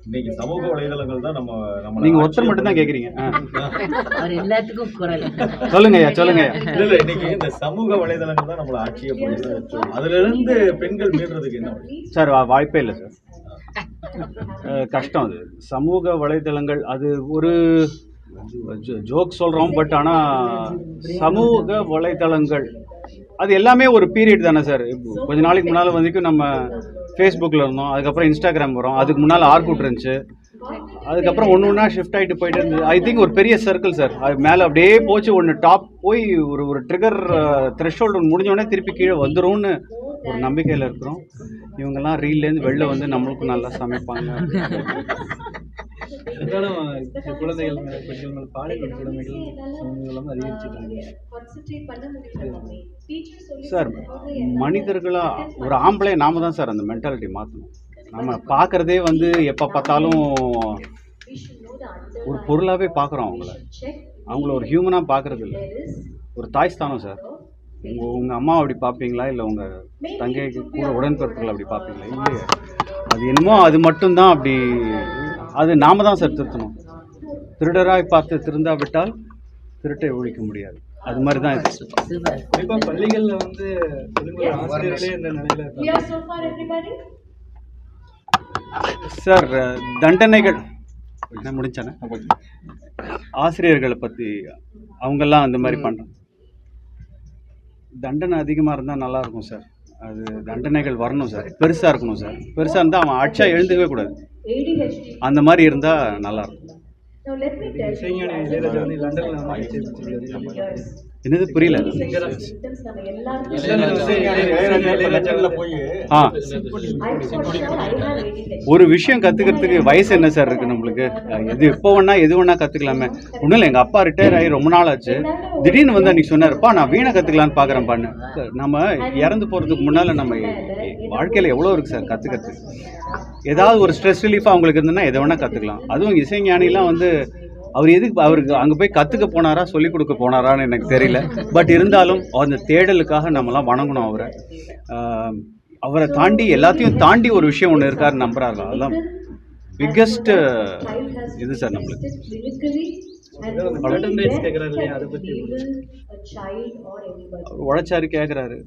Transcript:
இன்னைக்கு சமூக வலைதளங்கள் தான் நம்ம நீங்க ஒருத்தர் மட்டும் தான் கேக்குறீங்க. எல்லாத்துக்கும் குரல் சொல்லுங்க ஐயா, சொல்லுங்க ஐயா. இல்ல இன்னைக்கு இந்த சமூக வலைதளங்கள் தான் நம்மள ஆட்சியை போயிடுது. அதுல இருந்து பெண்கள் மீள்றதுக்கு என்ன வழி? சார் வாய்ப்பே இல்லை சார். கஷ்டம் அது. சமூக வலைதளங்கள் அது ஒரு ஜோக் சொல்கிறோம், பட் ஆனால் சமூக வலைதளங்கள் அது எல்லாமே ஒரு பீரியட் தானே சார். கொஞ்ச நாளைக்கு முன்னால் வரைக்கும் நம்ம ஃபேஸ்புக்கில் இருந்தோம், அதுக்கப்புறம் இன்ஸ்டாகிராம் வரும், அதுக்கு முன்னால் ஆர்குட் இருந்துச்சு, அதுக்கப்புறம் ஒன்று ஒன்றா ஷிஃப்ட் ஆகிட்டு போயிட்டு இருந்தது. ஐ திங்க் ஒரு பெரிய சர்க்கிள் சார். அது மேலே அப்படியே போச்சு, ஒன்று டாப் போய் ஒரு ட்ரிகர் த்ரெஷ்ஹோல்டு ஒன்று முடிஞ்சோடனே திருப்பி கீழே வந்துடும்னு ஒரு நம்பிக்கையில் இருக்கிறோம். இவங்கெல்லாம் ரீல்லேருந்து வெளில வந்து நம்மளுக்கும் நல்லா சமைப்பாங்க. குழந்தைகள் மேலே பெண்கள் மேலே பாலியல் கொடுமைகள் சமூகம் அதிகரிச்சுட்டு சார். மனிதர்களாக ஒரு ஆம்பளை நாம தான் சார் அந்த மென்டாலிட்டி மாற்றணும். நம்ம பார்க்குறதே வந்து எப்போ பார்த்தாலும் ஒரு பொருளாகவே பார்க்குறோம். அவங்கள ஒரு ஹியூமனாக பார்க்குறது இல்லை. ஒரு தாய் ஸ்தானம் சார். உங்கள் அம்மா அப்படி பார்ப்பீங்களா, இல்லை உங்கள் தங்கைக்கு கூட உடன்பிறப்புகள் அப்படி பார்ப்பீங்களா? இல்லையே. அது என்னமோ அது மட்டும்தான் அப்படி. அது நாம தான் சார் திருத்தணும். திருடராக பார்த்து திருந்தாவிட்டால் திருட்டை ஒழிக்க முடியாது. அது மாதிரி தான் இது. இப்போ பள்ளிகளில் வந்து ஆசிரியர்களே இந்த நிலையில் சார் தண்டனைகள் என்ன முடிச்சானே ஆசிரியர்களை பற்றி அவங்கெல்லாம் அந்த மாதிரி பண்ணுறோம். தண்டனை அதிகமாக இருந்தால் நல்லாயிருக்கும் சார். அது தண்டனைகள் வரணும் சார், பெருசாக இருக்கணும் சார். பெருசாக இருந்தால் அவன் அடிச்சா எழுந்துக்கவே கூடாது. அந்த மாதிரி இருந்தால் நல்லாயிருக்கும். என்னது புரியல? ஒரு விஷயம் கற்றுக்கிறதுக்கு வயசு என்ன சார் இருக்குது நம்மளுக்கு? எது வேணா கற்றுக்கலாமே. ஒன்றும் இல்லை, எங்கள் அப்பா ரிட்டையர் ஆகி ரொம்ப நாள் ஆச்சு. திடீர்னு வந்து அன்றைக்கி சொன்னார்ப்பா நான் வீணை கற்றுக்கலான்னு பார்க்குறேன்ப்பான்னு. நம்ம இறந்து போகிறதுக்கு முன்னால் நம்ம வாழ்க்கையில் எவ்வளோ இருக்குது சார் கற்றுக்கிறதுக்கு. ஏதாவது ஒரு ஸ்ட்ரெஸ் ரிலீஃபாக அவங்களுக்கு இருந்ததுன்னா எதை வேணால் கற்றுக்கலாம். அதுவும் இசைஞானிலாம் வந்து அவருக்கு அங்கே போய் கற்றுக்க போனாரா, சொல்லிக் கொடுக்க போனாரான்னு எனக்கு தெரியல. பட் இருந்தாலும் அந்த தேடலுக்காக நம்மலாம் வணங்கணும் அவரை. அவரை தாண்டி எல்லாத்தையும் தாண்டி ஒரு விஷயம் ஒன்று இருக்காரு நம்புறாங்க. அதெல்லாம் பிக்கஸ்ட் இது சார் நம்மளுக்கு. உழைச்சாரு கேட்குறாரு.